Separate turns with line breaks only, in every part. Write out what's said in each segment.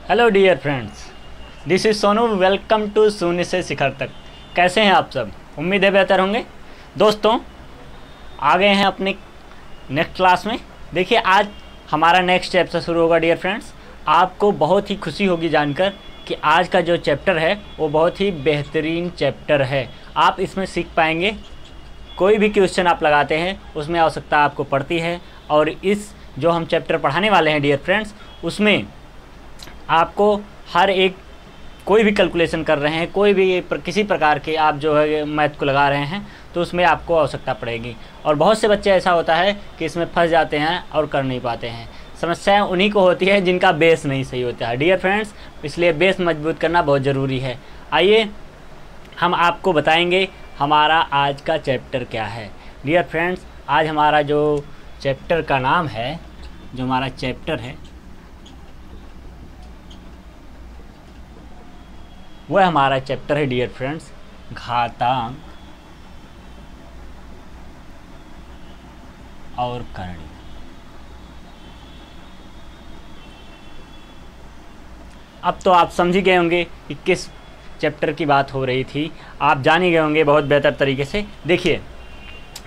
Hello dear friends, this is Sonu. Welcome to शून्य से शिखर तक। कैसे हैं आप सब? उम्मीद है बेहतर होंगे। दोस्तों, आ गए हैं अपने नेक्स्ट क्लास में। देखिए, आज हमारा नेक्स्ट चैप्टर शुरू होगा। डियर फ्रेंड्स, आपको बहुत ही खुशी होगी जानकर कि आज का जो चैप्टर है वो बहुत ही बेहतरीन चैप्टर है। आप इसमें सीख पाएंगे, कोई भी क्वेश्चन आप लगाते हैं उसमें आवश्यकता आपको पड़ती है। और इस जो हम चैप्टर पढ़ाने वाले हैं डियर फ्रेंड्स, उसमें आपको हर एक कोई भी कैलकुलेशन कर रहे हैं, कोई भी किसी प्रकार के आप जो है मैथ को लगा रहे हैं, तो उसमें आपको आवश्यकता पड़ेगी। और बहुत से बच्चे ऐसा होता है कि इसमें फंस जाते हैं और कर नहीं पाते हैं। समस्याएं उन्हीं को होती है जिनका बेस नहीं सही होता है डियर फ्रेंड्स, इसलिए बेस मजबूत करना बहुत ज़रूरी है। आइए हम आपको बताएंगे हमारा आज का चैप्टर क्या है। डियर फ्रेंड्स, आज हमारा जो चैप्टर का नाम है, जो हमारा चैप्टर है वह हमारा चैप्टर है डियर फ्रेंड्स, घातांक और करणी। अब तो आप समझ ही गए होंगे कि किस चैप्टर की बात हो रही थी, आप जान ही गए होंगे बहुत बेहतर तरीके से। देखिए,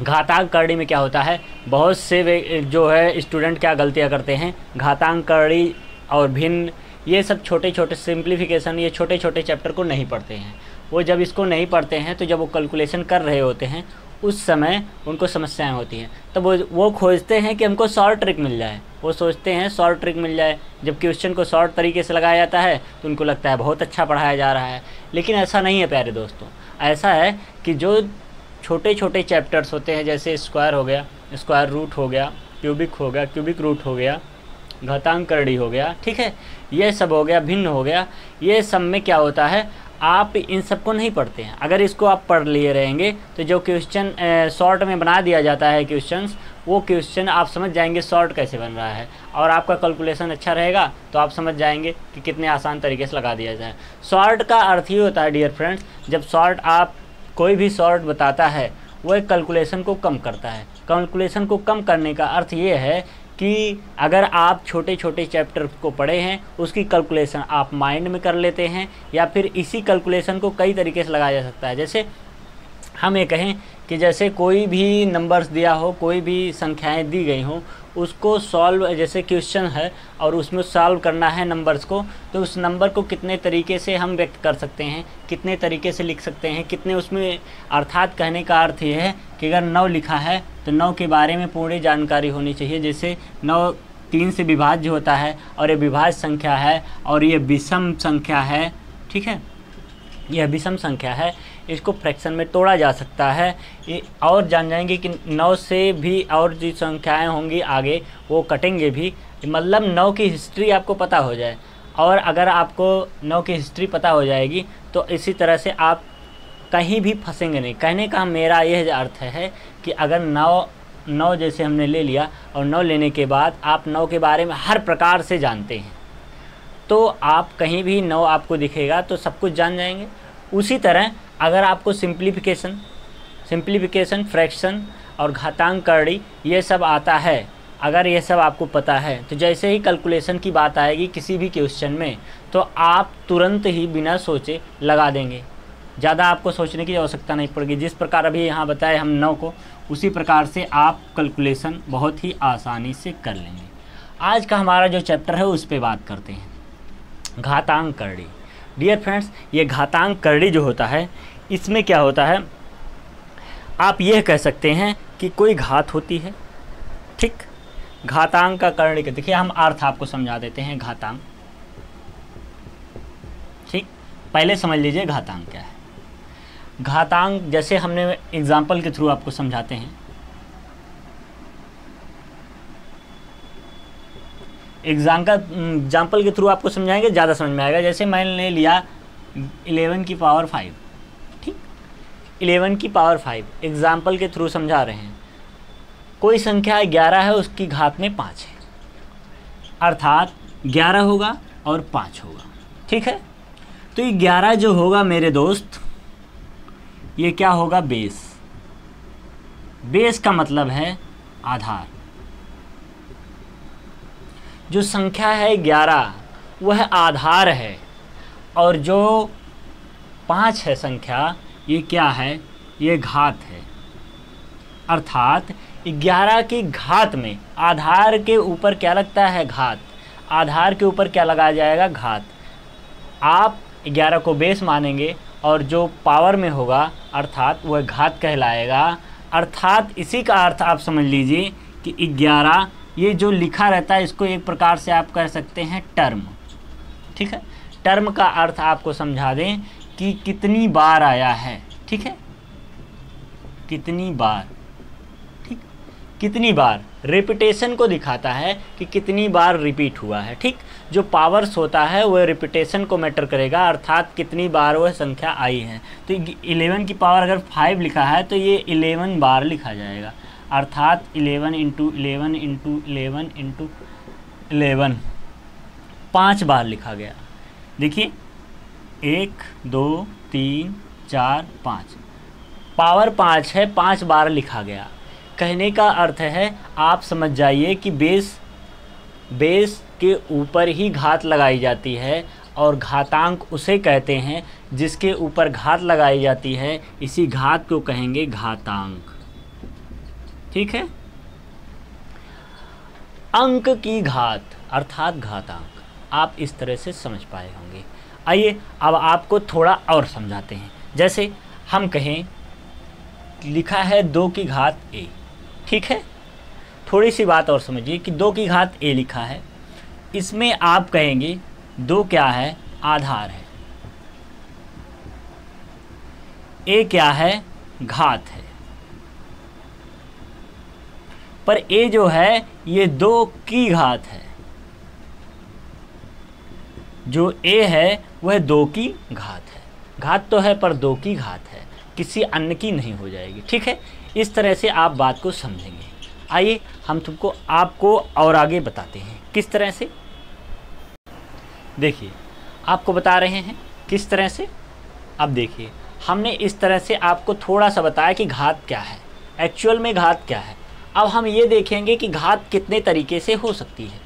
घातांक करणी में क्या होता है, बहुत से जो है स्टूडेंट क्या गलतियां करते हैं, घातांक करणी और भिन्न ये सब छोटे छोटे सिंप्लीफिकेशन, ये छोटे छोटे चैप्टर को नहीं पढ़ते हैं। वो जब इसको नहीं पढ़ते हैं तो जब वो कैलकुलेशन कर रहे होते हैं उस समय उनको समस्याएं होती हैं। तब वो खोजते हैं कि हमको शॉर्ट ट्रिक मिल जाए, वो सोचते हैं शॉर्ट ट्रिक मिल जाए। जब क्वेश्चन को शॉर्ट तरीके से लगाया जाता है तो उनको लगता है बहुत अच्छा पढ़ाया जा रहा है, लेकिन ऐसा नहीं है प्यारे दोस्तों। ऐसा है कि जो छोटे छोटे चैप्टर्स होते हैं, जैसे स्क्वायर हो गया, स्क्वायर रूट हो गया, क्यूबिक हो गया, क्यूबिक रूट हो गया, घातांक करणी हो गया, ठीक है, ये सब हो गया, भिन्न हो गया, ये सब में क्या होता है, आप इन सब को नहीं पढ़ते हैं। अगर इसको आप पढ़ लिए रहेंगे तो जो क्वेश्चन शॉर्ट में बना दिया जाता है क्वेश्चंस, वो क्वेश्चन आप समझ जाएंगे शॉर्ट कैसे बन रहा है, और आपका कैलकुलेशन अच्छा रहेगा तो आप समझ जाएंगे कि कितने आसान तरीके से लगा दिया जाए। शॉर्ट का अर्थ ही होता है डियर फ्रेंड्स, जब शॉर्ट आप कोई भी शॉर्ट बताता है वह कैलकुलेशन को कम करता है। कैलकुलेशन को कम करने का अर्थ ये है कि अगर आप छोटे छोटे चैप्टर को पढ़े हैं, उसकी कैलकुलेशन आप माइंड में कर लेते हैं, या फिर इसी कैलकुलेशन को कई तरीके से लगाया जा सकता है। जैसे हम ये कहें कि जैसे कोई भी नंबर्स दिया हो, कोई भी संख्याएं दी गई हों, उसको सॉल्व, जैसे क्वेश्चन है और उसमें सॉल्व करना है नंबर्स को, तो उस नंबर को कितने तरीके से हम व्यक्त कर सकते हैं, कितने तरीके से लिख सकते हैं, कितने उसमें, अर्थात कहने का अर्थ ये है कि अगर 9 लिखा है तो 9 के बारे में पूरी जानकारी होनी चाहिए। जैसे 9 3 से विभाज्य होता है और ये विभाज्य संख्या है और ये विषम संख्या है, ठीक है, यह विषम संख्या है, इसको फ्रैक्शन में तोड़ा जा सकता है। ये और जान जाएंगे कि 9 से भी और जो संख्याएं होंगी आगे वो कटेंगे भी, मतलब 9 की हिस्ट्री आपको पता हो जाए। और अगर आपको 9 की हिस्ट्री पता हो जाएगी तो इसी तरह से आप कहीं भी फंसेंगे नहीं। कहने का मेरा यह अर्थ है कि अगर 9 जैसे हमने ले लिया और 9 लेने के बाद आप 9 के बारे में हर प्रकार से जानते हैं, तो आप कहीं भी 9 आपको दिखेगा तो सब कुछ जान जाएंगे। उसी तरह अगर आपको सिंप्लीफिकेशन, फ्रैक्शन और घातांक करणी ये सब आता है, अगर ये सब आपको पता है, तो जैसे ही कैलकुलेशन की बात आएगी किसी भी क्वेश्चन में, तो आप तुरंत ही बिना सोचे लगा देंगे। ज़्यादा आपको सोचने की आवश्यकता नहीं पड़ेगी। जिस प्रकार अभी यहाँ बताए हम 9 को, उसी प्रकार से आप कैलकुलेशन बहुत ही आसानी से कर लेंगे। आज का हमारा जो चैप्टर है उस पर बात करते हैं, घातांक करणी। डियर फ्रेंड्स, ये घातांक करणी जो होता है, इसमें क्या होता है, आप यह कह सकते हैं कि कोई घात होती है, ठीक, घातांक का करणी का देखिए हम अर्थ आपको समझा देते हैं। घातांक, ठीक, पहले समझ लीजिए घातांक क्या है। घातांक जैसे हमने एग्जाम्पल के थ्रू आपको समझाते हैं। एग्जाम्पल के थ्रू आपको समझाएंगे, ज़्यादा समझ में आएगा। जैसे मैंने लिया 11 की पावर 5, ठीक, 11 की पावर 5 एग्जाम्पल के थ्रू समझा रहे हैं। कोई संख्या 11 है, उसकी घात में 5 है, अर्थात 11 होगा और 5 होगा, ठीक है। तो ये 11 जो होगा मेरे दोस्त, ये क्या होगा, बेस। बेस का मतलब है आधार। जो संख्या है 11 वह आधार है, और जो 5 है संख्या, ये क्या है, ये घात है। अर्थात 11 की घात में आधार के ऊपर क्या लगता है, घात। आधार के ऊपर क्या लगाया जाएगा, घात। आप 11 को बेस मानेंगे और जो पावर में होगा अर्थात वह घात कहलाएगा। अर्थात इसी का अर्थ आप समझ लीजिए कि 11 ये जो लिखा रहता है इसको एक प्रकार से आप कह सकते हैं टर्म। ठीक है, टर्म का अर्थ आपको समझा दें कि कितनी बार आया है। ठीक है, कितनी बार, ठीक, कितनी बार रिपीटेशन को दिखाता है कि कितनी बार रिपीट हुआ है। ठीक, जो पावर्स होता है वह रिपीटेशन को मैटर करेगा, अर्थात कितनी बार वह संख्या आई है। तो 11 की पावर अगर 5 लिखा है तो ये 11 बार लिखा जाएगा, अर्थात 11 इंटू 11 इंटू 11 इंटू 11 5 बार लिखा गया। देखिए 1 2 3 4 5, पावर 5 है, 5 बार लिखा गया। कहने का अर्थ है आप समझ जाइए कि बेस के ऊपर ही घात लगाई जाती है, और घातांक उसे कहते हैं जिसके ऊपर घात लगाई जाती है, इसी घात को कहेंगे घातांक। ठीक है, अंक की घात अर्थात घातांक, आप इस तरह से समझ पाए होंगे। आइए अब आपको थोड़ा और समझाते हैं। जैसे हम कहें लिखा है 2 की घात a, ठीक है, थोड़ी सी बात और समझिए कि 2 की घात a लिखा है, इसमें आप कहेंगे 2 क्या है, आधार है, a क्या है, घात है। पर a जो है ये 2 की घात है, जो a है वह 2 की घात है। घात तो है पर 2 की घात है, किसी अन्य की नहीं हो जाएगी। ठीक है, इस तरह से आप बात को समझेंगे। आइए हम तुमको आपको और आगे बताते हैं किस तरह से। देखिए आपको बता रहे हैं किस तरह से। अब देखिए हमने इस तरह से आपको थोड़ा सा बताया कि घात क्या है, एक्चुअल में घात क्या है। अब हम ये देखेंगे कि घात कितने तरीके से हो सकती है,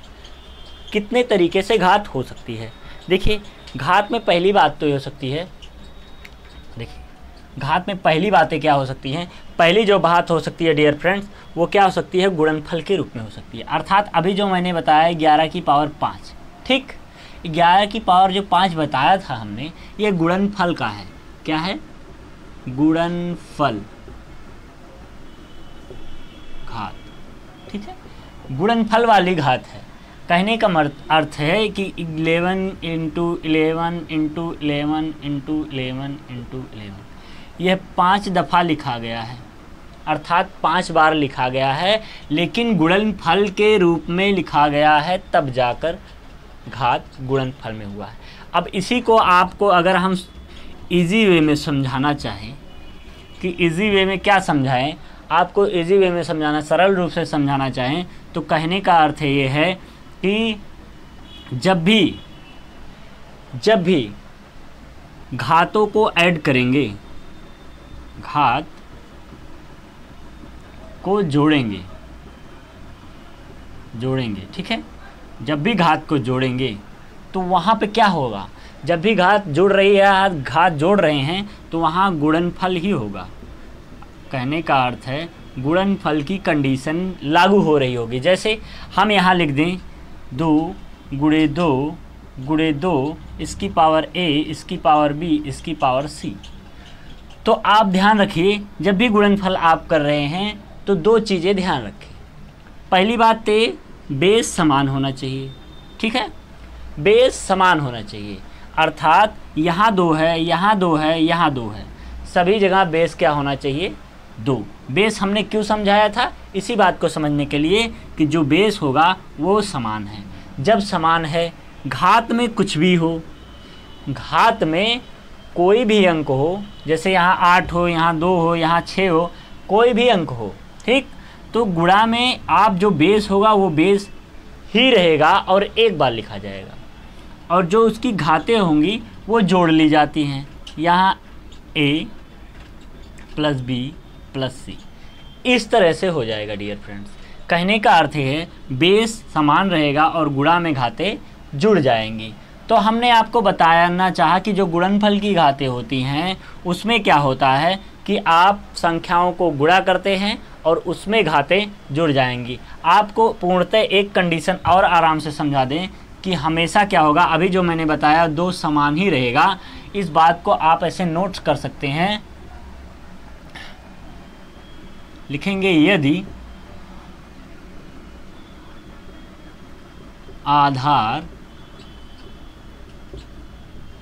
कितने तरीके से घात हो सकती है। देखिए घात में पहली बात तो ये हो सकती है, देखिए घात में पहली बातें क्या हो सकती हैं। पहली जो बात हो सकती है डियर फ्रेंड्स, वो क्या हो सकती है, गुणनफल के रूप में हो सकती है। अर्थात अभी जो मैंने बताया 11 की पावर 5, ठीक, 11 की पावर जो 5 बताया था हमने, ये गुणनफल का है। क्या है, गुणनफल घात। ठीक है, गुणनफल वाली घात है। कहने का अर्थ है कि 11 इंटू 11 इंटू 11 इंटू 11 इंटू 11 यह 5 दफ़ा लिखा गया है, अर्थात 5 बार लिखा गया है, लेकिन गुणनफल के रूप में लिखा गया है, तब जाकर घात गुणनफल में हुआ है। अब इसी को आपको अगर हम इजी वे में समझाना चाहें कि इजी वे में क्या समझाएं, आपको इजी वे में समझाना, सरल रूप से समझाना चाहें तो कहने का अर्थ ये है कि जब भी घातों को ऐड करेंगे, घात को जोड़ेंगे, ठीक है, जब भी घात को जोड़ेंगे तो वहाँ पे क्या होगा, जब भी घात जुड़ रही है, घात जोड़ रहे हैं तो वहाँ गुणनफल ही होगा। कहने का अर्थ है गुणनफल की कंडीशन लागू हो रही होगी। जैसे हम यहाँ लिख दें 2 गुणे 2 गुणे 2 इसकी पावर a, इसकी पावर b, इसकी पावर c। तो आप ध्यान रखिए जब भी गुणनफल आप कर रहे हैं तो 2 चीज़ें ध्यान रखें। पहली बात तो बेस समान होना चाहिए, ठीक है, बेस समान होना चाहिए, अर्थात यहाँ 2 है, यहाँ 2 है, यहाँ 2 है, सभी जगह बेस क्या होना चाहिए, 2। बेस हमने क्यों समझाया था, इसी बात को समझने के लिए कि जो बेस होगा वो समान है। जब समान है, घात में कुछ भी हो, घात में कोई भी अंक हो, जैसे यहाँ 8 हो, यहाँ 2 हो, यहाँ 6 हो, कोई भी अंक हो, ठीक, तो गुणा में आप जो बेस होगा वो बेस ही रहेगा और एक बार लिखा जाएगा, और जो उसकी घातें होंगी वो जोड़ ली जाती हैं। यहाँ a plus b plus c, इस तरह से हो जाएगा डियर फ्रेंड्स। कहने का अर्थ है बेस समान रहेगा और गुणा में घातें जुड़ जाएंगी। तो हमने आपको बताना चाहा कि जो गुणनफल की घातें होती हैं उसमें क्या होता है कि आप संख्याओं को गुणा करते हैं और उसमें घातें जुड़ जाएंगी। आपको पूर्णतः एक कंडीशन और आराम से समझा दें कि हमेशा क्या होगा, अभी जो मैंने बताया दो समान ही रहेगा। इस बात को आप ऐसे नोट्स कर सकते हैं, लिखेंगे यदि आधार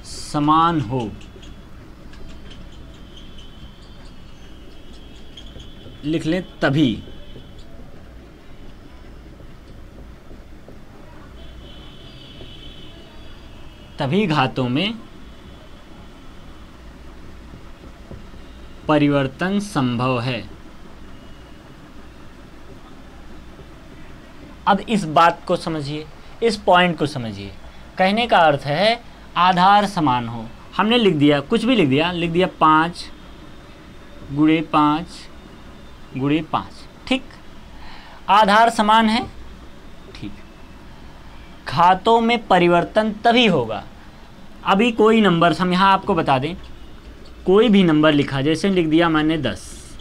समान हो, लिख लें तभी घातों में परिवर्तन संभव है। अब इस बात को समझिए, इस पॉइंट को समझिए। कहने का अर्थ है आधार समान हो, हमने लिख दिया, कुछ भी लिख दिया 5 गुणे 5 गुणे 5, ठीक। आधार समान है, ठीक। घातों में परिवर्तन तभी होगा। अभी कोई नंबर, हम यहाँ आपको बता दें, कोई भी नंबर लिखा, जैसे लिख दिया मैंने 10।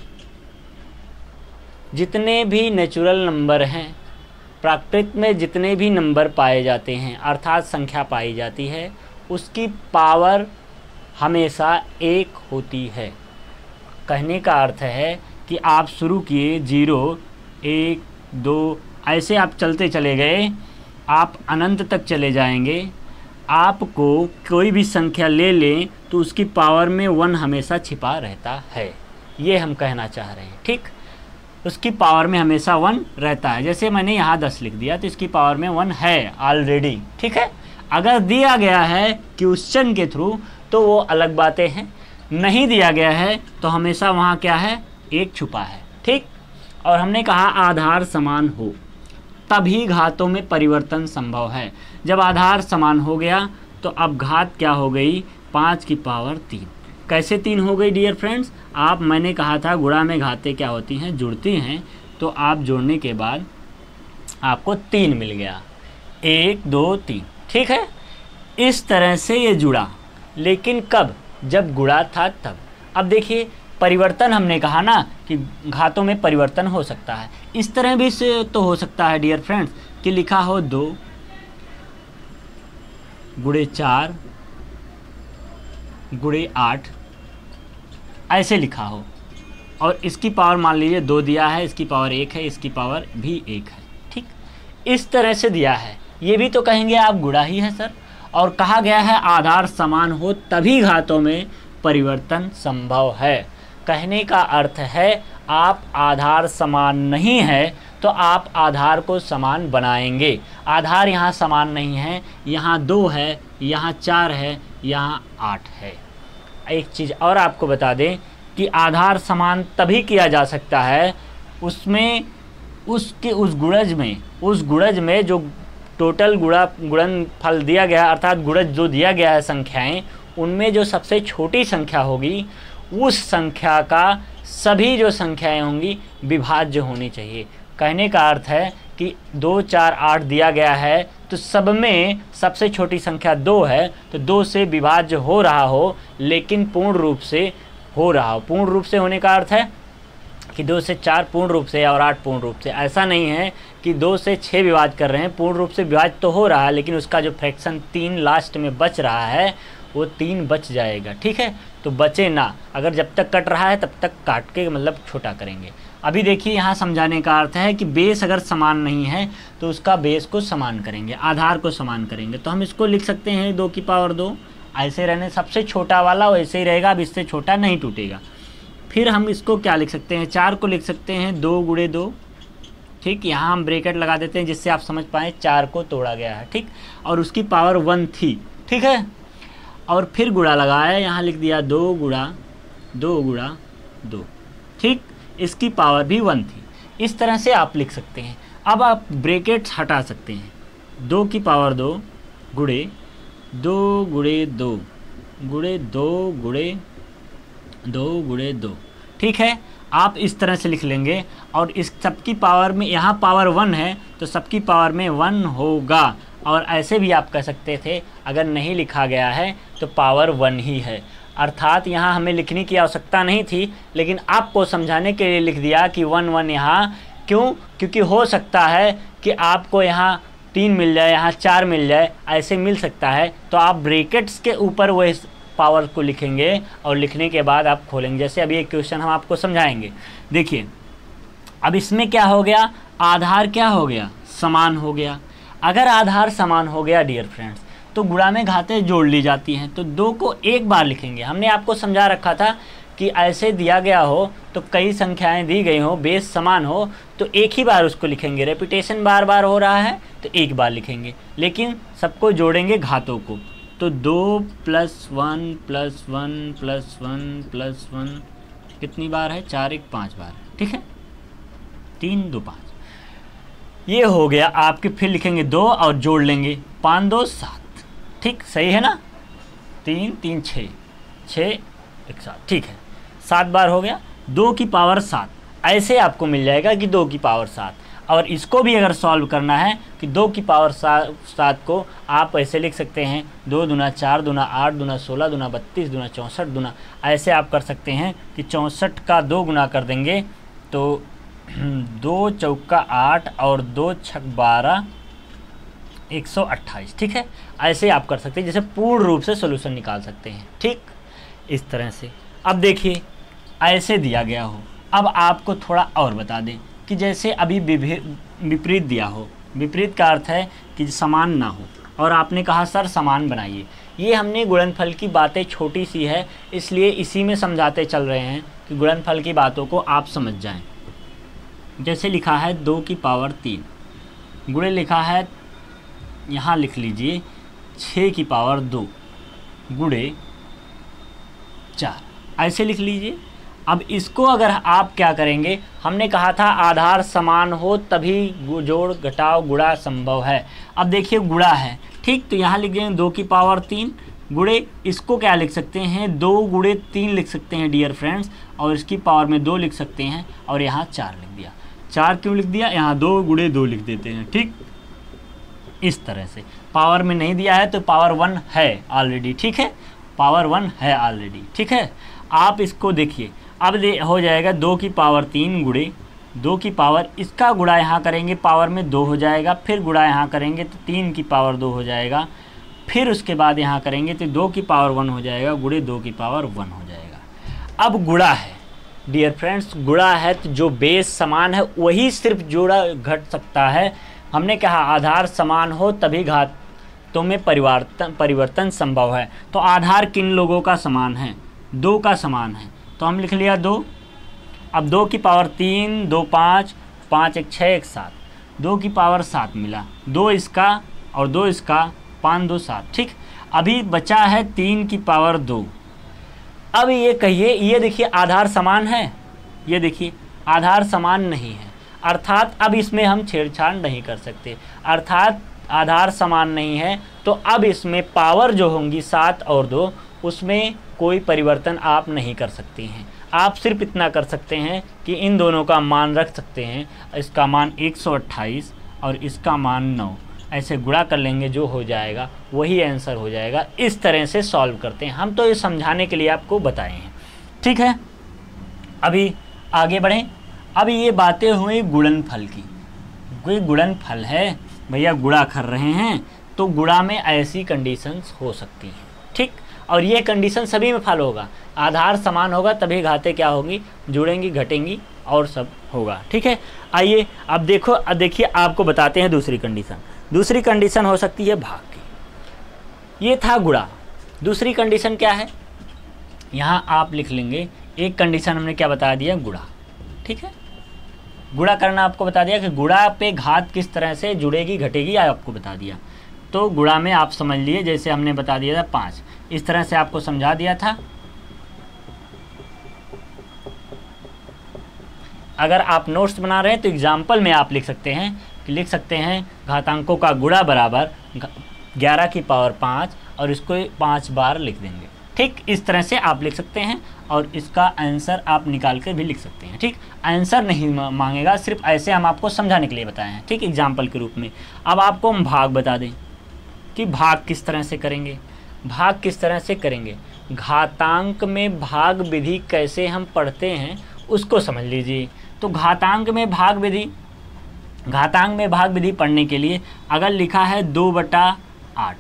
जितने भी नेचुरल नंबर हैं, प्राकृत में जितने भी नंबर पाए जाते हैं अर्थात संख्या पाई जाती है, उसकी पावर हमेशा 1 होती है। कहने का अर्थ है कि आप शुरू किए 0 1 2, ऐसे आप चलते चले गए, आप अनंत तक चले जाएंगे। आपको कोई भी संख्या ले लें तो उसकी पावर में 1 हमेशा छिपा रहता है, ये हम कहना चाह रहे हैं, ठीक। उसकी पावर में हमेशा 1 रहता है। जैसे मैंने यहाँ 10 लिख दिया तो इसकी पावर में 1 है ऑलरेडी, ठीक है। अगर दिया गया है क्वेश्चन के थ्रू तो वो अलग बातें हैं, नहीं दिया गया है तो हमेशा वहाँ क्या है, 1 छुपा है, ठीक। और हमने कहा आधार समान हो तभी घातों में परिवर्तन संभव है। जब आधार समान हो गया तो अब घात क्या हो गई, 5 की पावर 3। कैसे 3 हो गई डियर फ्रेंड्स, आप, मैंने कहा था गुणा में घातें क्या होती हैं, जुड़ती हैं। तो आप जोड़ने के बाद आपको 3 मिल गया, 1 2 3, ठीक है। इस तरह से ये जुड़ा, लेकिन कब, जब गुणा था तब। अब देखिए परिवर्तन, हमने कहा ना कि घातों में परिवर्तन हो सकता है। इस तरह भी से तो हो सकता है डियर फ्रेंड्स कि लिखा हो 2 गुणे 4 गुणे 8, ऐसे लिखा हो, और इसकी पावर मान लीजिए 2 दिया है, इसकी पावर 1 है, इसकी पावर भी 1 है, ठीक। इस तरह से दिया है, ये भी तो कहेंगे आप गुणा ही है सर। और कहा गया है आधार समान हो तभी घातों में परिवर्तन संभव है। कहने का अर्थ है आप आधार समान नहीं है तो आप आधार को समान बनाएंगे। आधार यहाँ समान नहीं है, यहाँ 2 है, यहाँ 4 है, यहाँ 8 है। एक चीज़ और आपको बता दें कि आधार समान तभी किया जा सकता है उसमें, उसके उस गुणज में जो टोटल गुणनफल दिया गया, अर्थात गुणज जो दिया गया है संख्याएं, उनमें जो सबसे छोटी संख्या होगी उस संख्या का सभी जो संख्याएं होंगी विभाज्य होनी चाहिए। कहने का अर्थ है कि 2 4 8 दिया गया है तो सब में सबसे छोटी संख्या 2 है, तो 2 से विभाज्य हो रहा हो, लेकिन पूर्ण रूप से हो रहा हो। पूर्ण रूप से होने का अर्थ है कि 2 से 4 पूर्ण रूप से और 8 पूर्ण रूप से। ऐसा नहीं है कि 2 से 6 विभाज्य कर रहे हैं, पूर्ण रूप से विभाज्य तो हो रहा है, लेकिन उसका जो फ्रैक्शन 3 लास्ट में बच रहा है वो 3 बच जाएगा, ठीक है। तो बचे ना, अगर जब तक कट रहा है तब तक काट के मतलब छोटा करेंगे। अभी देखिए यहाँ समझाने का अर्थ है कि बेस अगर समान नहीं है तो उसका बेस को समान करेंगे, आधार को समान करेंगे। तो हम इसको लिख सकते हैं 2 की पावर 2, ऐसे रहने, सबसे छोटा वाला वैसे ही रहेगा, अब इससे छोटा नहीं टूटेगा। फिर हम इसको क्या लिख सकते हैं, 4 को लिख सकते हैं 2 गुणे 2, ठीक। यहाँ हम ब्रैकेट लगा देते हैं जिससे आप समझ पाएँ 4 को तोड़ा गया है, ठीक। और उसकी पावर 1 थी, ठीक है। और फिर गुणा लगाया, यहाँ लिख दिया 2 गुणा 2, ठीक। इसकी पावर भी 1 थी। इस तरह से आप लिख सकते हैं। अब आप ब्रैकेट्स हटा सकते हैं, 2 की पावर 2 गुणे 2 गुणे 2 गुणे 2 गुणे 2 गुणे 2, ठीक है। आप इस तरह से लिख लेंगे। और इस सबकी पावर में यहाँ पावर 1 है तो सबकी पावर में 1 होगा, और ऐसे भी आप कह सकते थे अगर नहीं लिखा गया है तो पावर 1 ही है। अर्थात यहाँ हमें लिखने की आवश्यकता नहीं थी, लेकिन आपको समझाने के लिए लिख दिया कि 1 1 यहाँ क्यों, क्योंकि हो सकता है कि आपको यहाँ 3 मिल जाए, यहाँ 4 मिल जाए, ऐसे मिल सकता है। तो आप ब्रैकेट्स के ऊपर वो इस पावर को लिखेंगे और लिखने के बाद आप खोलेंगे। जैसे अभी एक क्वेश्चन हम आपको समझाएंगे। देखिए अब इसमें क्या हो गया, आधार क्या हो गया, समान हो गया। अगर आधार समान हो गया डियर फ्रेंड्स तो गुणा में घातें जोड़ ली जाती हैं। तो 2 को एक बार लिखेंगे। हमने आपको समझा रखा था कि ऐसे दिया गया हो तो कई संख्याएं दी गई हो, बेस समान हो तो एक ही बार उसको लिखेंगे। रेपिटेशन बार बार हो रहा है तो एक बार लिखेंगे, लेकिन सबको जोड़ेंगे घातों को। तो 2 + 1 + 1 + 1 + 1 कितनी बार है, 4 1 5 बार, ठीक है, 3 2 5 ये हो गया आपके। फिर लिखेंगे 2 और जोड़ लेंगे, 5 2 7, ठीक, सही है ना, 3 3 6 6 1 7, ठीक है, 7 बार हो गया। 2 की पावर 7 ऐसे आपको मिल जाएगा कि 2 की पावर 7। और इसको भी अगर सॉल्व करना है कि 2 की पावर 7 को आप ऐसे लिख सकते हैं 2 दूना 4 दूना 8 दूना 16 दूना 32 दूना 64 दूना, ऐसे आप कर सकते हैं कि 64 का 2 गुना कर देंगे तो 2 चौका 8 और 2 छक 12 128, ठीक है, ऐसे आप कर सकते हैं। जैसे पूर्ण रूप से सोल्यूशन निकाल सकते हैं, ठीक, इस तरह से। अब देखिए ऐसे दिया गया हो, अब आपको थोड़ा और बता दें कि जैसे अभी विपरीत दिया हो, विपरीत का अर्थ है कि समान ना हो, और आपने कहा सर समान बनाइए। ये हमने गुणनफल की बातें छोटी सी है इसलिए इसी में समझाते चल रहे हैं कि गुणनफल की बातों को आप समझ जाएं। जैसे लिखा है 2 की पावर 3 गुणे लिखा है, यहाँ लिख लीजिए 6 की पावर 2 गुणे 4, ऐसे लिख लीजिए। अब इसको अगर आप क्या करेंगे, हमने कहा था आधार समान हो तभी जोड़ घटाव गुणा संभव है। अब देखिए गुणा है, ठीक, तो यहाँ लिख देंगे 2 की पावर 3 गुणे, इसको क्या लिख सकते हैं 2 गुणे 3 लिख सकते हैं डियर फ्रेंड्स, और इसकी पावर में 2 लिख सकते हैं, और यहाँ 4 लिख दिया। 4 क्यों लिख दिया, यहाँ 2 गुणे 2 लिख देते हैं, ठीक, इस तरह से। पावर में नहीं दिया है तो पावर 1 है ऑलरेडी, ठीक है, पावर 1 है ऑलरेडी, ठीक है। आप इसको देखिए, अब हो जाएगा 2 की पावर 3 गुणे 2 की पावर, इसका गुणा यहाँ करेंगे पावर में 2 हो जाएगा, फिर गुणा यहाँ करेंगे तो 3 की पावर 2 हो जाएगा, फिर उसके बाद यहाँ करेंगे तो 2 की पावर 1 हो जाएगा, गुणे 2 की पावर 1 हो जाएगा। अब गुणा है डियर फ्रेंड्स, गुणा है तो जो बेस समान है वही सिर्फ जोड़ा घट सकता है। हमने कहा आधार समान हो तभी घातों में परिवर्तन संभव है। तो आधार किन लोगों का समान है, 2 का समान है, तो हम लिख लिया 2। अब 2 की पावर 3 2 5 5 1 6 1 7, 2 की पावर 7 मिला, 2 इसका और 2 इसका, 5 2 7, ठीक। अभी बचा है 3 की पावर 2। अब ये कहिए, ये देखिए आधार समान है, ये देखिए आधार समान नहीं है, अर्थात अब इसमें हम छेड़छाड़ नहीं कर सकते। अर्थात आधार समान नहीं है तो अब इसमें पावर जो होंगी 7 और 2 उसमें कोई परिवर्तन आप नहीं कर सकते हैं। आप सिर्फ इतना कर सकते हैं कि इन दोनों का मान रख सकते हैं, इसका मान 128 और इसका मान 9, ऐसे गुणा कर लेंगे, जो हो जाएगा वही आंसर हो जाएगा। इस तरह से सॉल्व करते हैं हम, तो ये समझाने के लिए आपको बताए हैं, ठीक है। अभी आगे बढ़ें। अब ये बातें हुई गुणनफल की, कोई गुणनफल है भैया, गुणा कर रहे हैं तो गुणा में ऐसी कंडीशंस हो सकती हैं, ठीक, और ये कंडीशन सभी में फॉलो होगा। आधार समान होगा तभी घातें क्या होंगी, जुड़ेंगी घटेंगी और सब होगा, ठीक है। आइए अब देखो, अब देखिए आपको बताते हैं दूसरी कंडीशन। दूसरी कंडीशन हो सकती है भाग की। ये था गुणा, दूसरी कंडीशन क्या है, यहाँ आप लिख लेंगे। एक कंडीशन हमने क्या बता दिया, गुणा, ठीक है, गुणा करना आपको बता दिया कि गुणा पे घात किस तरह से जुड़ेगी घटेगी आपको बता दिया। तो गुणा में आप समझ लिए, जैसे हमने बता दिया था 5, इस तरह से आपको समझा दिया था। अगर आप नोट्स बना रहे हैं तो एग्जाम्पल में आप लिख सकते हैं कि लिख सकते हैं घातांकों का गुणा बराबर 11 की पावर 5 और इसको 5 बार लिख देंगे, ठीक, इस तरह से आप लिख सकते हैं और इसका आंसर आप निकाल कर भी लिख सकते हैं, ठीक। आंसर नहीं मांगेगा, सिर्फ ऐसे हम आपको समझाने के लिए बताए हैं, ठीक, एग्जाम्पल के रूप में। अब आपको हम भाग बता दें, कि भाग किस तरह से करेंगे। भाग किस तरह से करेंगे, घातांक में भाग विधि कैसे हम पढ़ते हैं उसको समझ लीजिए। तो घातांक में भाग विधि पढ़ने के लिए अगर लिखा है 2/8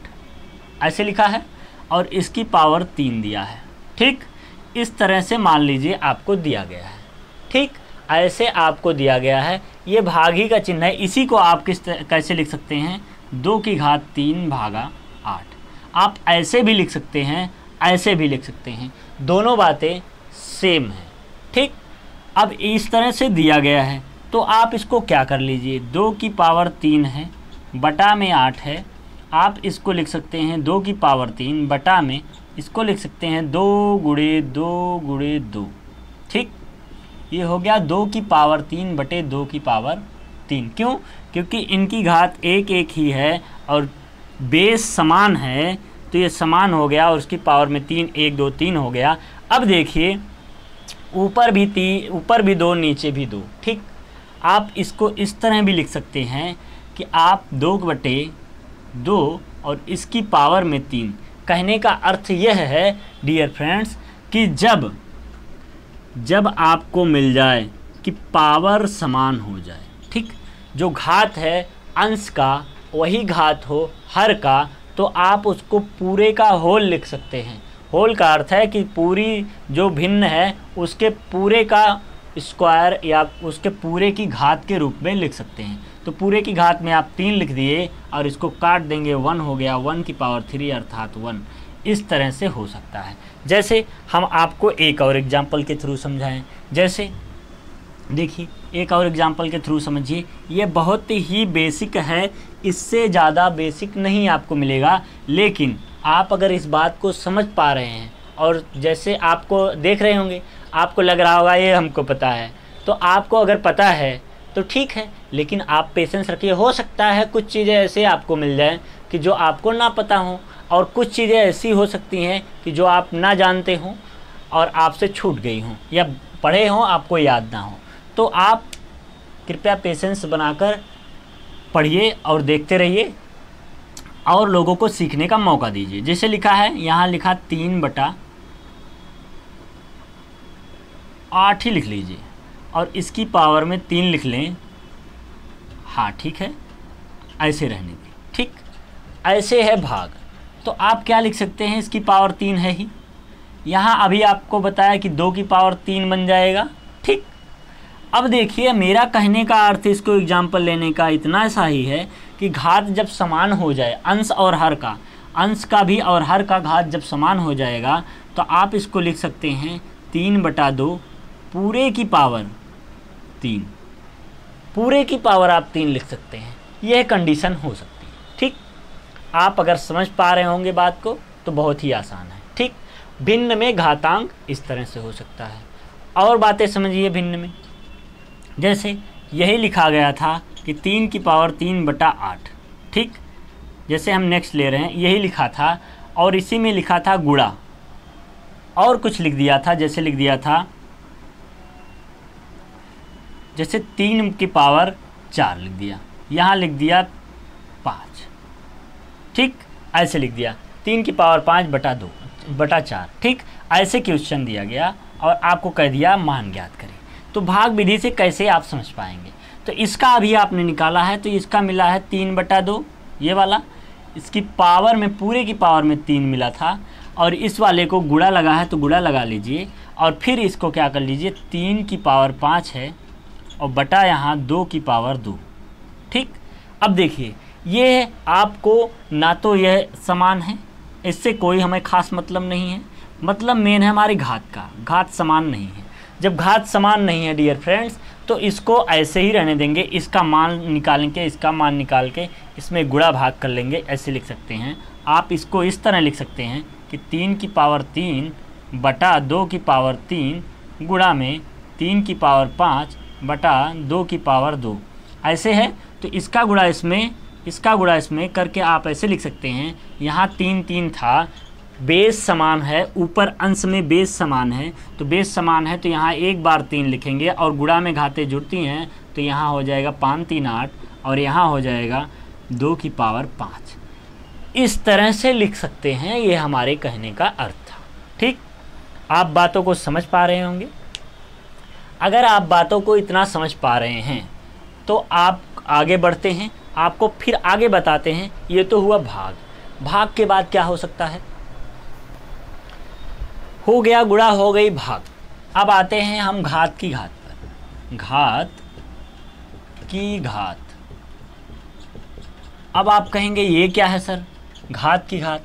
ऐसे लिखा है और इसकी पावर 3 दिया है, ठीक, इस तरह से मान लीजिए आपको दिया गया है, ठीक, ऐसे आपको दिया गया है, ये भाग ही का चिन्ह है। इसी को आप कैसे लिख सकते हैं, 2/3/8। आप ऐसे भी लिख सकते हैं, ऐसे भी लिख सकते हैं, दोनों बातें सेम हैं, ठीक। अब इस तरह से दिया गया है तो आप इसको क्या कर लीजिए, 2/3 है बटा में 8 है, आप इसको लिख सकते हैं 2/3 बटा में इसको लिख सकते हैं 2 × 2 × 2, ठीक। ये हो गया 2/3 बटे 2/3। क्यों? क्योंकि इनकी घात एक एक ही है और बेस समान है, तो ये समान हो गया और उसकी पावर में 3, 1 2 3 हो गया। अब देखिए ऊपर भी 2 नीचे भी 2, ठीक। आप इसको इस तरह भी लिख सकते हैं कि आप 2/2 और इसकी पावर में 3। कहने का अर्थ यह है डियर फ्रेंड्स कि जब आपको मिल जाए कि पावर समान हो जाए, ठीक, जो घात है अंश का वही घात हो हर का, तो आप उसको पूरे का होल लिख सकते हैं। होल का अर्थ है कि पूरी जो भिन्न है उसके पूरे का स्क्वायर या उसके पूरे की घात के रूप में लिख सकते हैं। तो पूरे की घात में आप 3 लिख दिए और इसको काट देंगे, 1 हो गया, 1/3 अर्थात 1। इस तरह से हो सकता है। जैसे हम आपको एक और एग्जाम्पल के थ्रू समझाएं, जैसे देखिए एक और एग्जाम्पल के थ्रू समझिए, ये बहुत ही बेसिक है, इससे ज़्यादा बेसिक नहीं आपको मिलेगा, लेकिन आप अगर इस बात को समझ पा रहे हैं और जैसे आपको देख रहे होंगे आपको लग रहा होगा ये हमको पता है, तो आपको अगर पता है तो ठीक है, लेकिन आप पेशेंस रखिए। हो सकता है कुछ चीज़ें ऐसे आपको मिल जाएं कि जो आपको ना पता हो, और कुछ चीज़ें ऐसी हो सकती हैं कि जो आप ना जानते हों और आपसे छूट गई हों या पढ़े हों आपको याद ना हो। तो आप कृपया पेशेंस बनाकर पढ़िए और देखते रहिए और लोगों को सीखने का मौका दीजिए। जैसे लिखा है, यहाँ लिखा 3/8 ही लिख लीजिए और इसकी पावर में 3 लिख लें, हाँ ठीक है, ऐसे रहने दें, ठीक। ऐसे है भाग, तो आप क्या लिख सकते हैं, इसकी पावर 3 है ही, यहाँ अभी आपको बताया कि 2/3 बन जाएगा, ठीक। अब देखिए मेरा कहने का अर्थ इसको एग्जाम्पल लेने का इतना सा ही है कि घात जब समान हो जाए, अंश और हर का, अंश का भी और हर का घात जब समान हो जाएगा तो आप इसको लिख सकते हैं 3/2 पूरे की पावर 3, पूरे की पावर आप 3 लिख सकते हैं। यह कंडीशन हो सकती है, ठीक। आप अगर समझ पा रहे होंगे बात को तो बहुत ही आसान है, ठीक। भिन्न में घातांक इस तरह से हो सकता है। और बातें समझिए भिन्न में, जैसे यही लिखा गया था कि 3/3/8, ठीक। जैसे हम नेक्स्ट ले रहे हैं, यही लिखा था और इसी में लिखा था गुणा, और कुछ लिख दिया था, जैसे लिख दिया था, जैसे 3/4 लिख दिया, यहाँ लिख दिया 5, ठीक, ऐसे लिख दिया 3/5/2/4, ठीक। ऐसे क्वेश्चन दिया गया और आपको कह दिया मान ज्ञात करें। तो भाग विधि से कैसे आप समझ पाएंगे, तो इसका अभी आपने निकाला है, तो इसका मिला है 3/2, ये वाला, इसकी पावर में पूरे की पावर में 3 मिला था, और इस वाले को गुणा लगा है तो गुणा लगा लीजिए, और फिर इसको क्या कर लीजिए, 3/5 है और बटा यहाँ 2/2, ठीक। अब देखिए ये आपको ना तो यह समान है, इससे कोई हमें खास मतलब नहीं है, मतलब मेन है हमारी घात का, घात समान नहीं है। जब घात समान नहीं है डियर फ्रेंड्स तो इसको ऐसे ही रहने देंगे, इसका मान निकालेंगे, इसका मान निकाल के इसमें गुणा भाग कर लेंगे, ऐसे लिख सकते हैं। आप इसको इस तरह लिख सकते हैं कि 3/3 बटा 2/3 गुणा में 3/5 बटा 2/2, ऐसे है। तो इसका गुणा इसमें, इसका गुणा इसमें करके आप ऐसे लिख सकते हैं, यहाँ 3 था, बेस समान है, ऊपर अंश में बेस समान है, तो बेस समान है तो यहाँ एक बार 3 लिखेंगे और गुणा में घातें जुड़ती हैं तो यहाँ हो जाएगा 5 3 8 और यहाँ हो जाएगा 2/5। इस तरह से लिख सकते हैं, ये हमारे कहने का अर्थ था। ठीक, आप बातों को समझ पा रहे होंगे। अगर आप बातों को इतना समझ पा रहे हैं तो आप आगे बढ़ते हैं, आपको फिर आगे बताते हैं। ये तो हुआ भाग। भाग के बाद क्या हो सकता है? हो गया गुणा, हो गई भाग। अब आते हैं हम घात की घात पर। घात की घात। अब आप कहेंगे ये क्या है सर, घात की घात?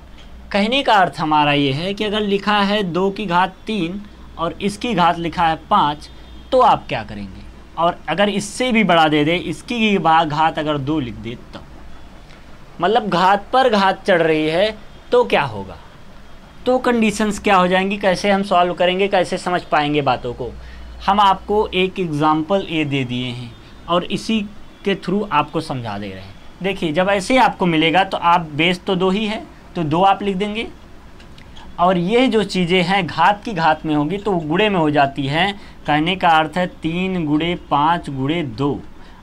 कहने का अर्थ हमारा ये है कि अगर लिखा है 2 की घात 3 और इसकी घात लिखा है 5, तो आप क्या करेंगे? और अगर इससे भी बड़ा दे दे, इसकी घात अगर 2 लिख दे, तब मतलब घात पर घात चढ़ रही है तो क्या होगा? तो कंडीशंस क्या हो जाएंगी? कैसे हम सॉल्व करेंगे, कैसे समझ पाएंगे बातों को? हम आपको एक एग्जाम्पल ये दे दिए हैं और इसी के थ्रू आपको समझा दे रहे हैं। देखिए, जब ऐसे आपको मिलेगा तो आप बेस तो 2 ही है, तो 2 आप लिख देंगे। और ये जो चीज़ें हैं घात की घात में होंगी तो गुणे में हो जाती हैं। कहने का अर्थ है 3 गुणे 5 गुणे 2,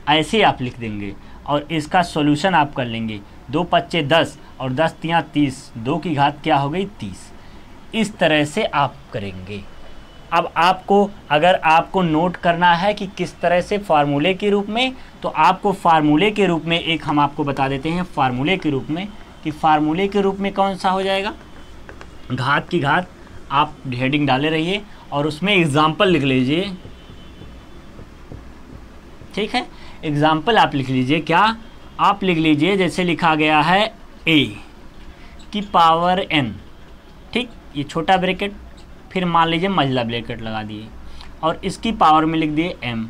ऐसे आप लिख देंगे और इसका सॉल्यूशन आप कर लेंगे। 2 पच्चे 10 और 10 तियाँ 30, 2 की घात क्या हो गई? 30। इस तरह से आप करेंगे। अब आपको अगर आपको नोट करना है कि किस तरह से फार्मूले के रूप में, तो आपको फार्मूले के रूप में एक हम आपको बता देते हैं फार्मूले के रूप में, कि फार्मूले के रूप में कौन सा हो जाएगा? घात की घात। आप हेडिंग डाले रहिए और उसमें एग्जाम्पल लिख लीजिए। ठीक है, एग्जाम्पल आप लिख लीजिए। क्या आप लिख लीजिए? जैसे लिखा गया है a की पावर n। ठीक, ये छोटा ब्रैकेट, फिर मान लीजिए मझला ब्रैकेट लगा दिए और इसकी पावर में लिख दिए m,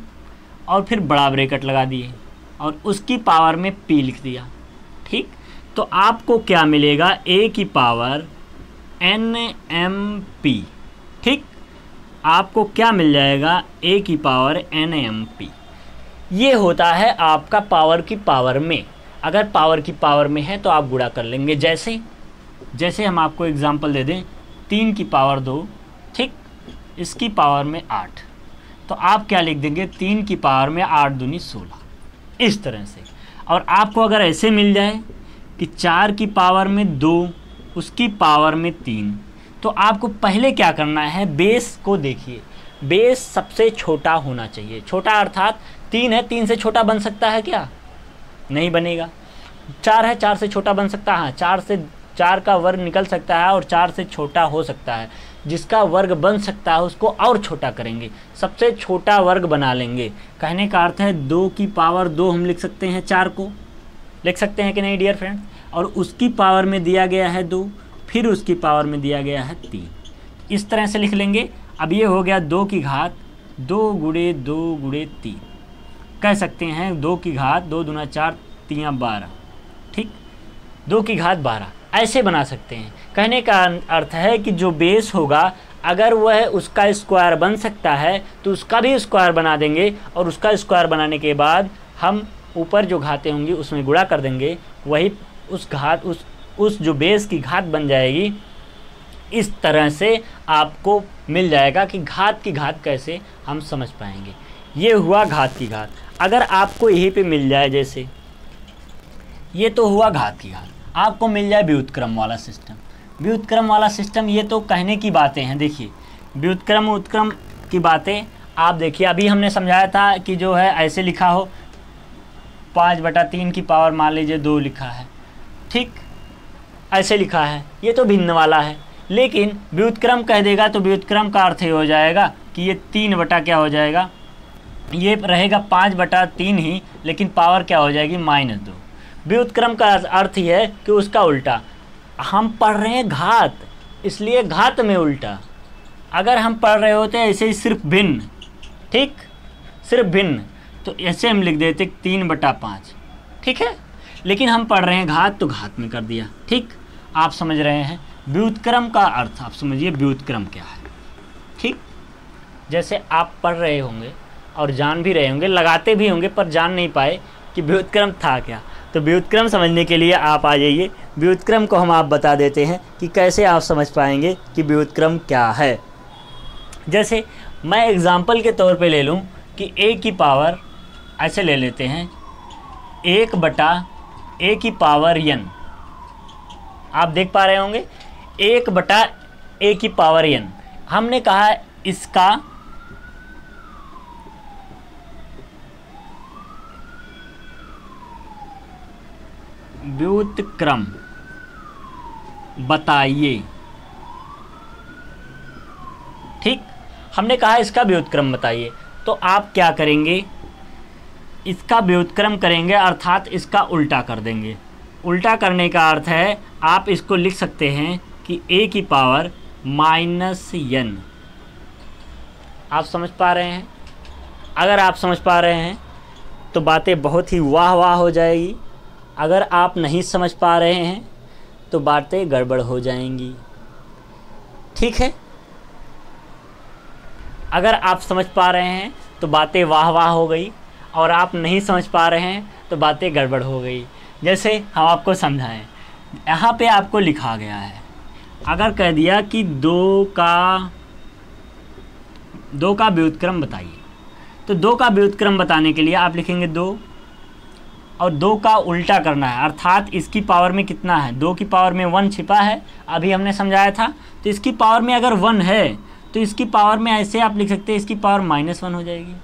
और फिर बड़ा ब्रैकेट लगा दिए और उसकी पावर में p लिख दिया। ठीक, तो आपको क्या मिलेगा? a की पावर nmp। ठीक, आपको क्या मिल जाएगा? a की पावर nmp। ये होता है आपका पावर की पावर में। अगर पावर की पावर में है तो आप गुणा कर लेंगे। जैसे हम आपको एग्जांपल दे दें, 3 की पावर 2, ठीक, इसकी पावर में 8, तो आप क्या लिख देंगे? 3 की पावर में 8 दूनी 16, इस तरह से। और आपको अगर ऐसे मिल जाए कि 4 की पावर में 2, उसकी पावर में 3, तो आपको पहले क्या करना है? बेस को देखिए। बेस सबसे छोटा होना चाहिए। छोटा अर्थात 3 है, 3 से छोटा बन सकता है क्या? नहीं बनेगा। 4 है, 4 से छोटा बन सकता है? 4 का वर्ग निकल सकता है और 4 से छोटा हो सकता है। जिसका वर्ग बन सकता है उसको और छोटा करेंगे, सबसे छोटा वर्ग बना लेंगे। कहने का अर्थ है 2 की पावर 2 हम लिख सकते हैं, 4 को लिख सकते हैं कि नहीं डियर फ्रेंड? और उसकी पावर में दिया गया है 2, फिर उसकी पावर में दिया गया है 3, इस तरह से लिख लेंगे। अब ये हो गया 2 की घात 2 गुणे 2 गुणे 3, कह सकते हैं 2 की घात 2 दूना 4 3 12। ठीक, 2 की घात 12 ऐसे बना सकते हैं। कहने का अर्थ है कि जो बेस होगा अगर वह उसका स्क्वायर बन सकता है तो उसका भी स्क्वायर बना देंगे और उसका स्क्वायर बनाने के बाद हम ऊपर जो घातें होंगी उसमें गुणा कर देंगे। वही उस घात उस जो बेस की घात बन जाएगी। इस तरह से आपको मिल जाएगा कि घात की घात कैसे हम समझ पाएंगे। ये हुआ घात की घात। अगर आपको यहीं पे मिल जाए, जैसे ये तो हुआ घात की घात, आपको मिल जाए व्युत्क्रम वाला सिस्टम। व्युत्क्रम वाला सिस्टम ये तो कहने की बातें हैं। देखिए व्युत्क्रम उत्क्रम की बातें आप देखिए, अभी हमने समझाया था कि जो है ऐसे लिखा हो 5/3 की पावर मान लीजिए 2 लिखा है, ठीक, ऐसे लिखा है, ये तो भिन्न वाला है। लेकिन व्युत्क्रम कह देगा तो व्युत्क्रम का अर्थ ये हो जाएगा कि ये 3 बटा क्या हो जाएगा, ये रहेगा 5/3 ही, लेकिन पावर क्या हो जाएगी -2। व्युत्क्रम का अर्थ ही है कि उसका उल्टा। हम पढ़ रहे हैं घात, इसलिए घात में उल्टा। अगर हम पढ़ रहे होते ऐसे ही सिर्फ भिन्न, ठीक, सिर्फ भिन्न, तो ऐसे हम लिख देते 3/5, ठीक है। लेकिन हम पढ़ रहे हैं घात तो घात में कर दिया, ठीक। आप समझ रहे हैं व्युत्क्रम का अर्थ, आप समझिए व्युत्क्रम क्या है, ठीक। जैसे आप पढ़ रहे होंगे और जान भी रहे होंगे, लगाते भी होंगे पर जान नहीं पाए कि व्युत्क्रम था क्या। तो व्युत्क्रम समझने के लिए आप आ जाइए, व्युत्क्रम को हम आप बता देते हैं कि कैसे आप समझ पाएंगे कि व्युत्क्रम क्या है। जैसे मैं एग्जाम्पल के तौर पे ले लूँ कि a की पावर ऐसे ले लेते हैं 1/a की पावर n, आप देख पा रहे होंगे 1/a की पावर n। हमने कहा इसका व्युत्क्रम बताइए। ठीक, हमने कहा इसका व्युत्क्रम बताइए, तो आप क्या करेंगे, इसका व्युत्क्रम करेंगे अर्थात इसका उल्टा कर देंगे। उल्टा करने का अर्थ है आप इसको लिख सकते हैं कि a की पावर -n। आप समझ पा रहे हैं? अगर आप समझ पा रहे हैं तो बातें बहुत ही वाह वाह हो जाएगी। अगर आप नहीं समझ पा रहे हैं तो बातें गड़बड़ हो जाएंगी। ठीक है, अगर आप समझ पा रहे हैं तो बातें वाह वाह हो गई, और आप नहीं समझ पा रहे हैं तो बातें गड़बड़ हो गई। जैसे हम आपको समझाएं, यहाँ पे आपको लिखा गया है, अगर कह दिया कि दो का व्युत्क्रम बताइए, तो 2 का व्युत्क्रम बताने के लिए आप लिखेंगे 2, और 2 का उल्टा करना है, अर्थात इसकी पावर में कितना है, 2 की पावर में 1 छिपा है, अभी हमने समझाया था। तो इसकी पावर में अगर 1 है तो इसकी पावर में ऐसे आप लिख सकते हैं, इसकी पावर -1 हो जाएगी।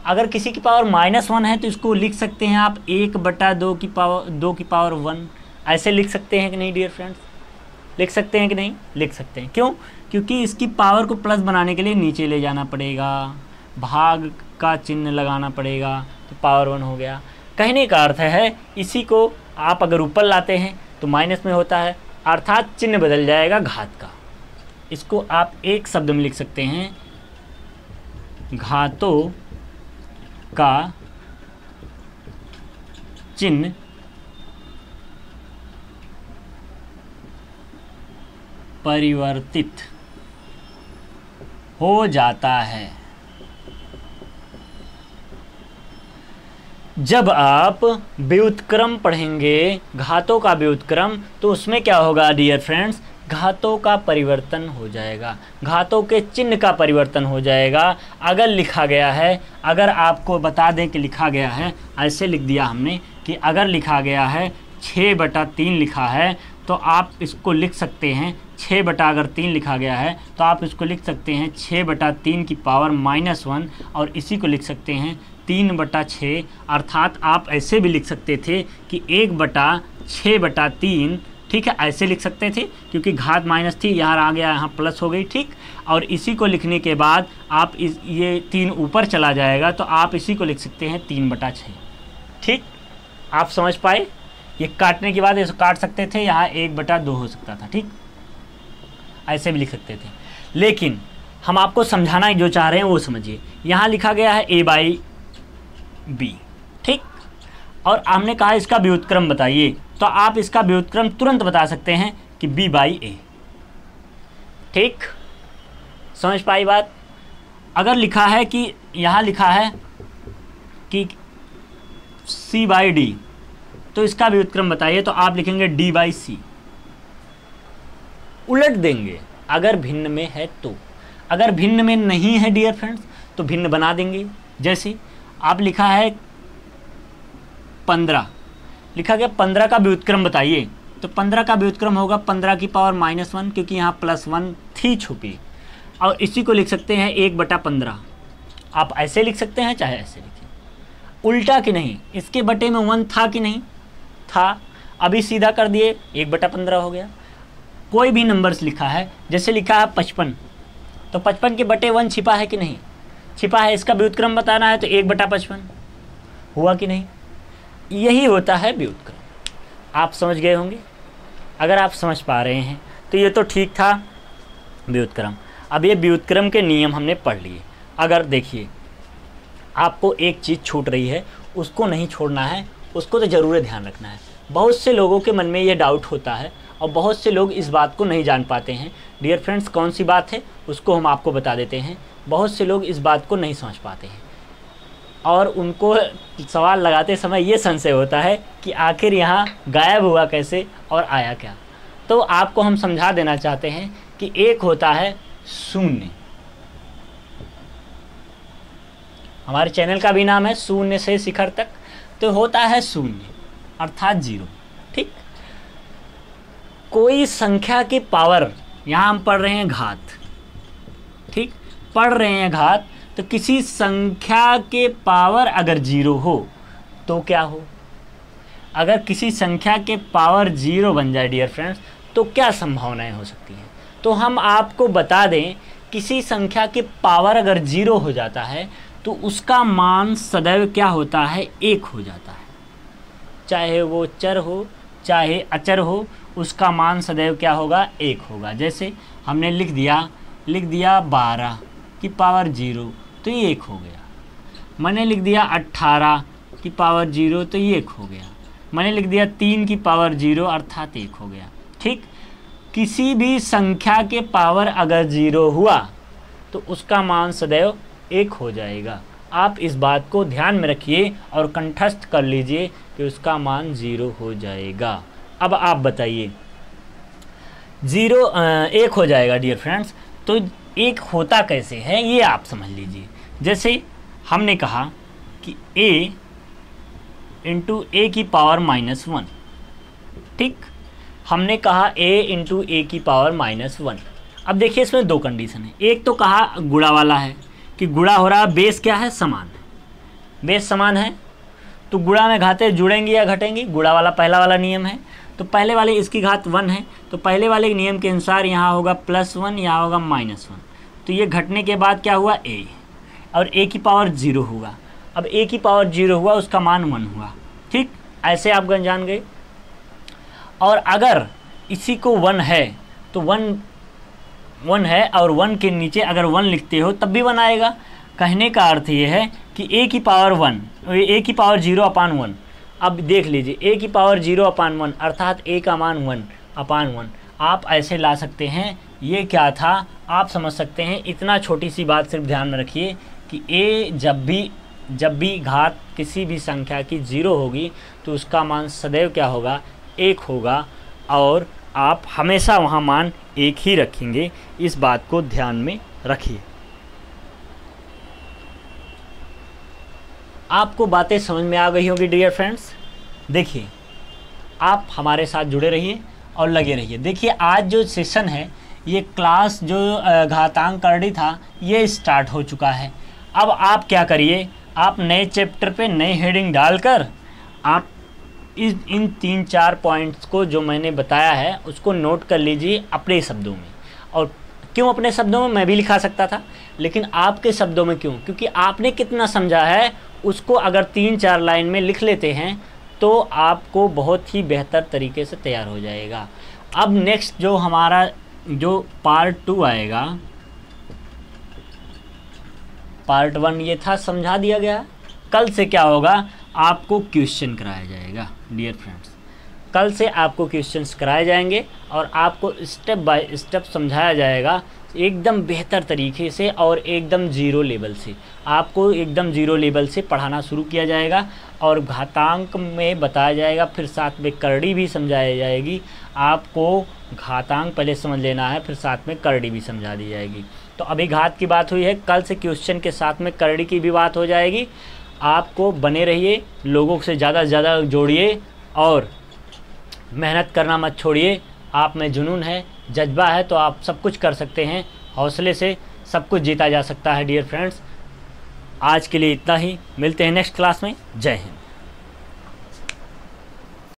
अगर किसी की पावर -1 है तो इसको लिख सकते हैं आप 1/2 की पावर 1, ऐसे लिख सकते हैं कि नहीं डियर फ्रेंड्स? लिख सकते हैं कि नहीं? लिख सकते हैं। क्यों? क्योंकि इसकी पावर को प्लस बनाने के लिए नीचे ले जाना पड़ेगा, भाग का चिन्ह लगाना पड़ेगा, तो पावर 1 हो गया। कहने का अर्थ है इसी को आप अगर ऊपर लाते हैं तो माइनस में होता है, अर्थात चिन्ह बदल जाएगा घात का। इसको आप एक शब्द में लिख सकते हैं, घातों का चिन्ह परिवर्तित हो जाता है। जब आप व्युत्क्रम पढ़ेंगे, घातों का व्युत्क्रम, तो उसमें क्या होगा डियर फ्रेंड्स, घातों का परिवर्तन हो जाएगा, घातों के चिन्ह का परिवर्तन हो जाएगा। अगर लिखा गया है, अगर आपको बता दें कि लिखा गया है, ऐसे लिख दिया हमने कि अगर लिखा गया है 6/3 लिखा है, तो आप इसको लिख सकते हैं 6/3 लिखा गया है, तो आप इसको लिख सकते हैं 6/3 की पावर -1, और इसी को लिख सकते हैं 3/6, अर्थात आप ऐसे भी लिख सकते थे कि 1/6/3। ठीक है, ऐसे लिख सकते थे क्योंकि घात माइनस थी, यहाँ आ गया, यहाँ प्लस हो गई। ठीक, और इसी को लिखने के बाद आप ये 3 ऊपर चला जाएगा, तो आप इसी को लिख सकते हैं 3/6। ठीक, आप समझ पाए? ये काटने के बाद इसको काट सकते थे, यहाँ 1/2 हो सकता था। ठीक, ऐसे भी लिख सकते थे, लेकिन हम आपको समझाना जो चाह रहे हैं वो समझिए। यहाँ लिखा गया है a/b। ठीक, और हमने कहा इसका व्युत्क्रम बताइए, तो आप इसका व्युत्क्रम तुरंत बता सकते हैं कि b/a। ठीक, समझ पाई बात? अगर लिखा है कि यहाँ लिखा है कि c/d, तो इसका व्युत्क्रम बताइए, तो आप लिखेंगे d/c। उलट देंगे अगर भिन्न में है तो। अगर भिन्न में नहीं है डियर फ्रेंड्स तो भिन्न बना देंगे। जैसे आप लिखा है 15, लिखा गया 15 का व्युत्क्रम बताइए, तो 15 का व्युत्क्रम होगा 15 की पावर -1, क्योंकि यहाँ +1 थी छुपी, और इसी को लिख सकते हैं 1/15। आप ऐसे लिख सकते हैं, चाहे ऐसे लिखिए। उल्टा कि नहीं, इसके बटे में 1 था कि नहीं था, अभी सीधा कर दिए 1/15 हो गया। कोई भी नंबर्स लिखा है, जैसे लिखा है 55, तो 55 के बटे 1 छिपा है कि नहीं? छिपा है। इसका व्युत्क्रम बताना है तो 1/55 हुआ कि नहीं? यही होता है व्युत्क्रम। आप समझ गए होंगे। अगर आप समझ पा रहे हैं तो ये तो ठीक था व्युत्क्रम। अब ये व्युत्क्रम के नियम हमने पढ़ लिए। अगर देखिए आपको एक चीज़ छूट रही है, उसको नहीं छोड़ना है, उसको तो ज़रूर ध्यान रखना है। बहुत से लोगों के मन में ये डाउट होता है और बहुत से लोग इस बात को नहीं जान पाते हैं। डियर फ्रेंड्स, कौन सी बात है उसको हम आपको बता देते हैं। बहुत से लोग इस बात को नहीं समझ पाते हैं और उनको सवाल लगाते समय ये संशय होता है कि आखिर यहाँ गायब हुआ कैसे और आया क्या। तो आपको हम समझा देना चाहते हैं कि एक होता है शून्य, हमारे चैनल का भी नाम है शून्य से शिखर तक, तो होता है शून्य अर्थात 0। ठीक, कोई संख्या के पावर, यहाँ हम पढ़ रहे हैं घात, ठीक, पढ़ रहे हैं घात, तो किसी संख्या के पावर अगर 0 हो तो क्या हो, अगर किसी संख्या के पावर 0 बन जाए डियर फ्रेंड्स, तो क्या संभावनाएं हो सकती हैं। तो हम आपको बता दें, किसी संख्या के पावर अगर 0 हो जाता है तो उसका मान सदैव क्या होता है, 1 हो जाता है। चाहे वो चर हो चाहे अचर हो, उसका मान सदैव क्या होगा, 1 होगा। जैसे हमने लिख दिया 12 की पावर 0 तो ये 1 हो गया। मैंने लिख दिया 18 की पावर 0 तो ये 1 हो गया। मैंने लिख दिया 3 की पावर 0 अर्थात 1 हो गया। ठीक, किसी भी संख्या के पावर अगर 0 हुआ तो उसका मान सदैव 1 हो जाएगा। आप इस बात को ध्यान में रखिए और कंठस्थ कर लीजिए कि उसका मान 0 हो जाएगा। अब आप बताइए, 1 हो जाएगा डियर फ्रेंड्स, तो 1 होता कैसे है ये आप समझ लीजिए। जैसे हमने कहा कि a इंटू ए की पावर -1, ठीक, हमने कहा a इंटू ए की पावर -1। अब देखिए इसमें 2 कंडीशन है। एक तो कहा गुणा वाला है कि गुणा हो रहा, बेस क्या है, समान है, बेस समान है तो गुणा में घातें जुड़ेंगी या घटेंगी, गुणा वाला पहला वाला नियम है। तो पहले वाले इसकी घात 1 है तो पहले वाले नियम के अनुसार यहाँ होगा +1, यहाँ होगा -1, तो ये घटने के बाद क्या हुआ, a, और a की पावर 0 हुआ। अब a की पावर 0 हुआ, उसका मान 1 हुआ। ठीक, ऐसे आप जान गए। और अगर इसी को 1 है तो 1 है और 1 के नीचे अगर 1 लिखते हो तब भी 1 आएगा। कहने का अर्थ ये है कि a की पावर 1, a की पावर 0/1। अब देख लीजिए a की पावर 0/1 अर्थात a का मान 1/1 आप ऐसे ला सकते हैं। ये क्या था आप समझ सकते हैं। इतना छोटी सी बात सिर्फ ध्यान में रखिए कि a जब भी घात किसी भी संख्या की 0 होगी तो उसका मान सदैव क्या होगा, 1 होगा, और आप हमेशा वहाँ मान 1 ही रखेंगे। इस बात को ध्यान में रखिए। आपको बातें समझ में आ गई होगी डियर फ्रेंड्स। देखिए आप हमारे साथ जुड़े रहिए और लगे रहिए। देखिए आज जो सेशन है, ये क्लास जो घातांक करड़ी था ये स्टार्ट हो चुका है। अब आप क्या करिए, आप नए चैप्टर पे नई हेडिंग डालकर आप इन 3-4 पॉइंट्स को जो मैंने बताया है उसको नोट कर लीजिए अपने शब्दों में। और क्यों अपने शब्दों में, मैं भी लिखा सकता था, लेकिन आपके शब्दों में क्यों, क्योंकि आपने कितना समझा है उसको अगर 3-4 लाइन में लिख लेते हैं तो आपको बहुत ही बेहतर तरीके से तैयार हो जाएगा। अब नेक्स्ट जो हमारा जो पार्ट 2 आएगा, पार्ट 1 ये था, समझा दिया गया। कल से क्या होगा, आपको क्वेश्चन कराया जाएगा डियर फ्रेंड्स। कल से आपको क्वेश्चंस कराए जाएंगे और आपको स्टेप बाय स्टेप समझाया जाएगा एकदम बेहतर तरीके से और एकदम 0 लेवल से। आपको एकदम 0 लेवल से पढ़ाना शुरू किया जाएगा और घातांक में बताया जाएगा, फिर साथ में करड़ी भी समझाई जाएगी। आपको घातांक पहले समझ लेना है, फिर साथ में करड़ी भी समझा दी जाएगी। तो अभी घात की बात हुई है, कल से क्वेश्चन के साथ में करड़ी की भी बात हो जाएगी। आपको बने रहिए, लोगों से ज़्यादा से ज़्यादा जोड़िए और मेहनत करना मत छोड़िए। आप में जुनून है, जज्बा है तो आप सब कुछ कर सकते हैं। हौसले से सब कुछ जीता जा सकता है डियर फ्रेंड्स। आज के लिए इतना ही, मिलते हैं नेक्स्ट क्लास में। जय हिंद।